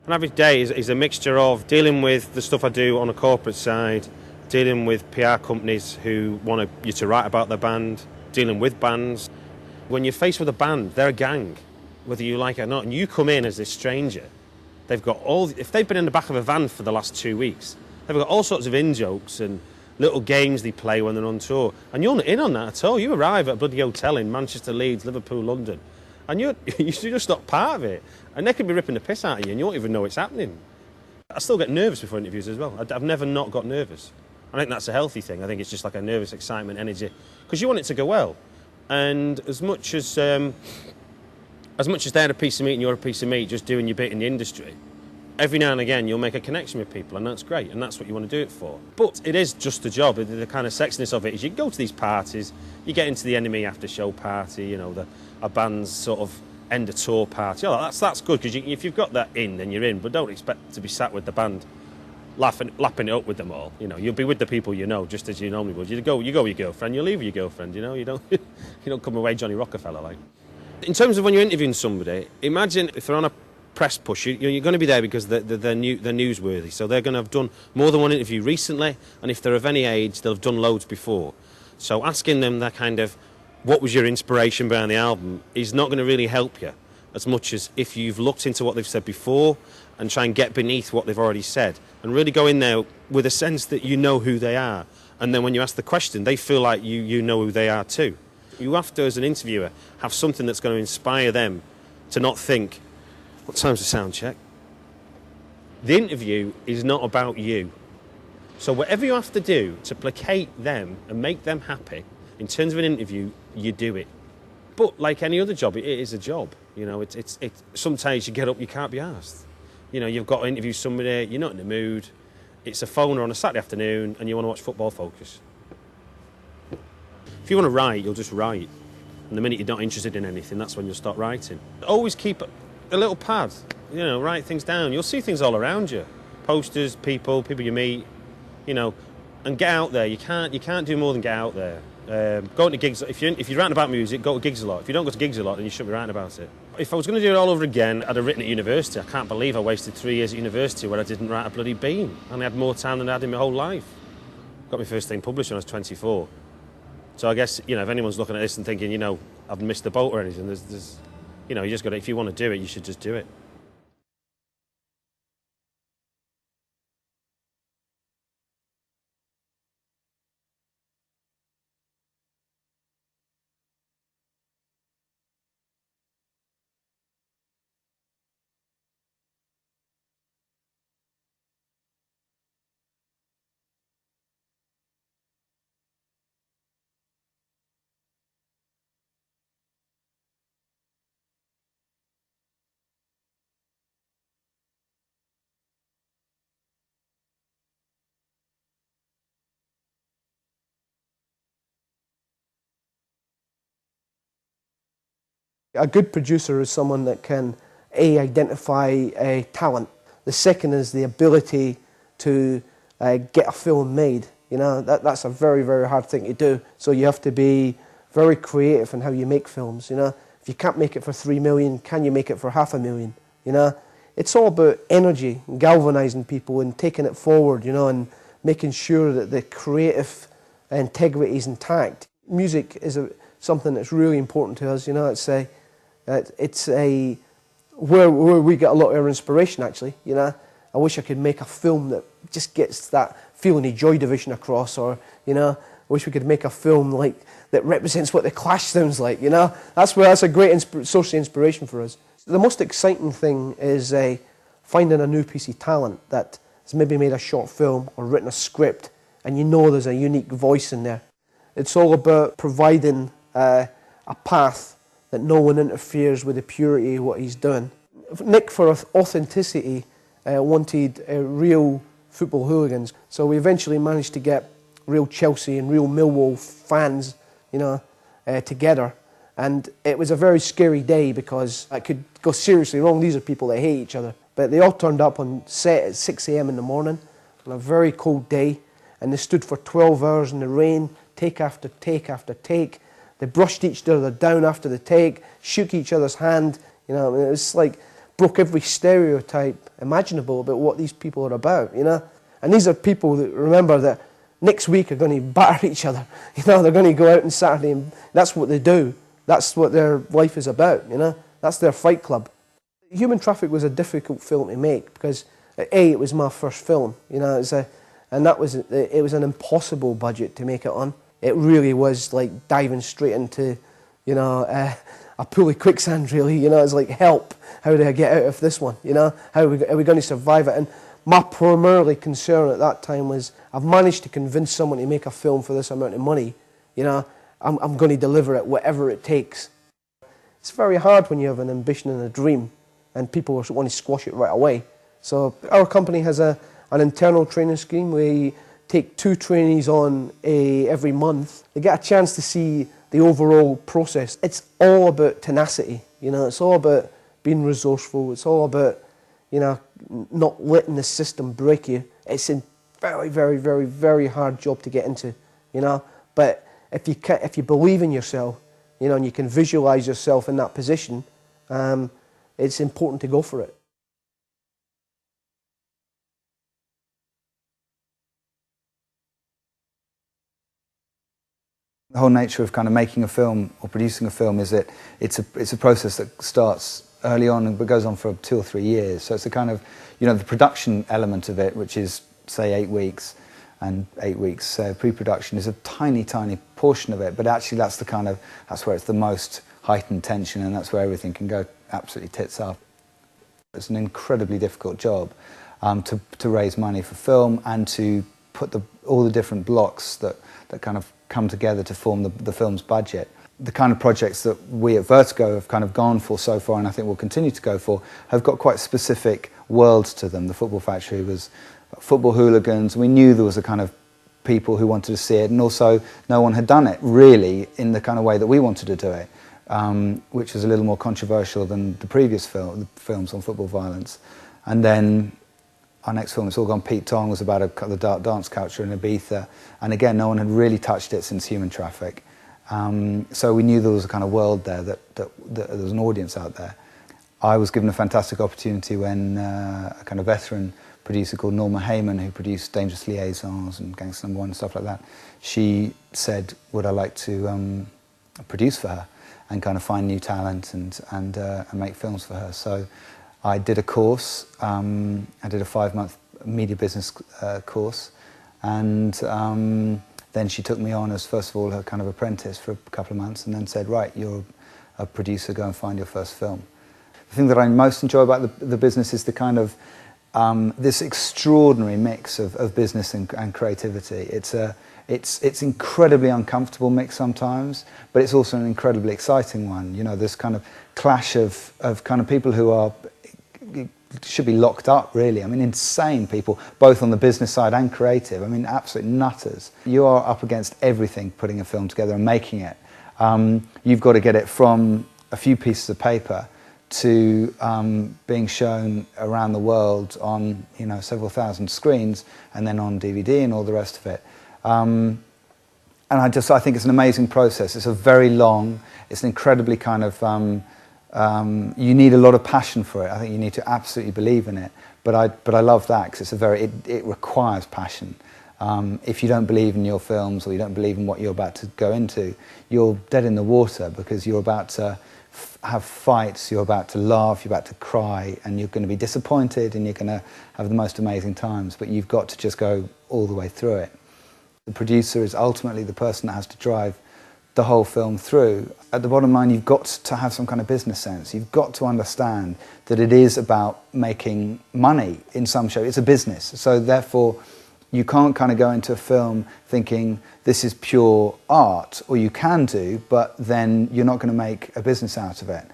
An average day is a mixture of dealing with the stuff I do on a corporate side, dealing with PR companies who want you to write about their band, dealing with bands. When you're faced with a band, they're a gang, whether you like it or not, and you come in as this stranger. They've got if they've been in the back of a van for the last 2 weeks, they've got all sorts of in-jokes and little games they play when they're on tour. And you're not in on that at all. You arrive at a bloody hotel in Manchester, Leeds, Liverpool, London, and you're just not part of it. And they could be ripping the piss out of you and you won't even know it's happening. I still get nervous before interviews as well. I've never not got nervous. I think that's a healthy thing. I think it's just like a nervous excitement, energy, because you want it to go well. And as much as they're a piece of meat and you're a piece of meat just doing your bit in the industry, every now and again you'll make a connection with people, and that's great, and that's what you want to do it for. But it is just a job. The kind of sexiness of it is you go to these parties, you get into the Enemy after show party, you know, a band's sort of end of tour party. Oh, that's good, because if you've got that in, then you're in, but don't expect to be sat with the band lapping it up with them all. You know, you'll be with the people you know, just as you normally would. You go with your girlfriend, you leave with your girlfriend, you know, you don't come away Johnny Rockefeller like. In terms of when you're interviewing somebody, imagine if they're on a press push, you're going to be there because they're newsworthy, so they're going to have done more than one interview recently, and if they're of any age, they'll have done loads before. So asking them that kind of, what was your inspiration behind the album, is not going to really help you as much as if you've looked into what they've said before and try and get beneath what they've already said and really go in there with a sense that you know who they are, and then when you ask the question, they feel like you know who they are too. You have to, as an interviewer, have something that's going to inspire them to not think, what time's the sound check? The interview is not about you. So whatever you have to do to placate them and make them happy, in terms of an interview, you do it. But like any other job, it is a job. You know, it's sometimes you get up, you can't be asked. You know, you've got to interview somebody, you're not in the mood, it's a phoner on a Saturday afternoon, and you want to watch Football Focus. If you want to write, you'll just write. And the minute you're not interested in anything, that's when you'll start writing. Always keep a little pad, you know, write things down. You'll see things all around you. Posters, people you meet, you know, and get out there. You can't do more than get out there. Go to gigs. If you're writing about music, go to gigs a lot. If you don't go to gigs a lot, then you shouldn't be writing about it. If I was going to do it all over again, I'd have written at university. I can't believe I wasted 3 years at university where I didn't write a bloody bean. And I had more time than I had in my whole life. Got my first thing published when I was 24. So I guess, you know, if anyone's looking at this and thinking, you know, I've missed the boat or anything, there's you know, you just got to, if you want to do it, you should just do it. A good producer is someone that can identify talent. The second is the ability to get a film made. You know, that's a very, very hard thing to do. So you have to be very creative in how you make films. You know, if you can't make it for 3 million, can you make it for 500,000? You know, it's all about energy, and galvanizing people and taking it forward. You know, and making sure that the creative integrity is intact. Music is something that's really important to us. You know, it's where we get a lot of our inspiration, actually. You know, I wish I could make a film that just gets that feeling of Joy Division across, or, you know, I wish we could make a film like that represents what the Clash sounds like. You know, that's a great source of inspiration for us. The most exciting thing is finding a new piece of talent that has maybe made a short film or written a script, and you know there's a unique voice in there. It's all about providing a path that no one interferes with the purity of what he's doing. Nick, for authenticity, wanted real football hooligans, so we eventually managed to get real Chelsea and real Millwall fans, you know, together. And it was a very scary day because it could go seriously wrong. These are people that hate each other. But they all turned up on set at 6 a.m. in the morning on a very cold day, and they stood for 12 hours in the rain, take after take after take. They brushed each other down after the take, shook each other's hand. You know, I mean, it was like broke every stereotype imaginable about what these people are about, you know. And these are people that remember that next week are going to batter each other. You know, they're going to go out on Saturday and that's what they do. That's what their life is about, you know. That's their fight club. Human Traffic was a difficult film to make because, A, it was my first film, you know, it was an impossible budget to make it on. It really was like diving straight into, you know, a pool of quicksand, really. You know, it's like, help, how do I get out of this one, you know? How are we going to survive it? And my primarily concern at that time was, I've managed to convince someone to make a film for this amount of money, you know, I'm going to deliver it, whatever it takes. It's very hard when you have an ambition and a dream, and people want to squash it right away. So our company has an internal training scheme. We take 2 trainees on every month. They get a chance to see the overall process. It's all about tenacity, you know, it's all about being resourceful, it's all about, you know, not letting the system break you. It's a very, very, very, very hard job to get into, you know, but if you believe in yourself, you know, and you can visualize yourself in that position, it's important to go for it. The whole nature of kind of making a film or producing a film is that it's a process that starts early on and goes on for 2 or 3 years. So it's a kind of, you know, the production element of it, which is say 8 weeks, and 8 weeks pre-production is a tiny, tiny portion of it. But actually, that's where it's the most heightened tension, and that's where everything can go absolutely tits up. It's an incredibly difficult job to raise money for film and to put all the different blocks that kind of come together to form the film's budget. The kind of projects that we at Vertigo have kind of gone for so far, and I think will continue to go for, have got quite specific worlds to them. The Football Factory was football hooligans. We knew there was a kind of people who wanted to see it, and also no one had done it really in the kind of way that we wanted to do it, which was a little more controversial than the previous films on football violence. And then our next film, It's All Gone Pete Tong, was about the dark dance culture in Ibiza, and again, no one had really touched it since Human Traffic. So we knew there was a kind of world there, that there was an audience out there. I was given a fantastic opportunity when a kind of veteran producer called Norma Heyman, who produced Dangerous Liaisons and Gangster No. 1 and stuff like that, she said, would I like to produce for her and kind of find new talent and make films for her. So I did a course, I did a 5-month media business course, and then she took me on as, first of all, her kind of apprentice for a couple of months, and then said, right, you're a producer, go and find your first film. The thing that I most enjoy about the business is the kind of this extraordinary mix of business and creativity. It's incredibly uncomfortable mix sometimes, but it's also an incredibly exciting one. You know, this kind of clash of kind of people who should be locked up, really. I mean, insane people, both on the business side and creative. I mean, absolute nutters. You are up against everything putting a film together and making it. You've got to get it from a few pieces of paper to being shown around the world on, you know, several thousand screens, and then on DVD and all the rest of it. And I think it's an amazing process. It's a very long, it's an incredibly kind of, you need a lot of passion for it. I think you need to absolutely believe in it. But I love that because it requires passion. If you don't believe in your films, or you don't believe in what you're about to go into, you're dead in the water, because you're about to have fights, you're about to laugh, you're about to cry, and you're going to be disappointed, and you're going to have the most amazing times, but you've got to just go all the way through it. The producer is ultimately the person that has to drive the whole film through. At the bottom line, you've got to have some kind of business sense. You've got to understand that it is about making money in some show. It's a business, so therefore you can't kind of go into a film thinking this is pure art, or you can do, but then you're not going to make a business out of it.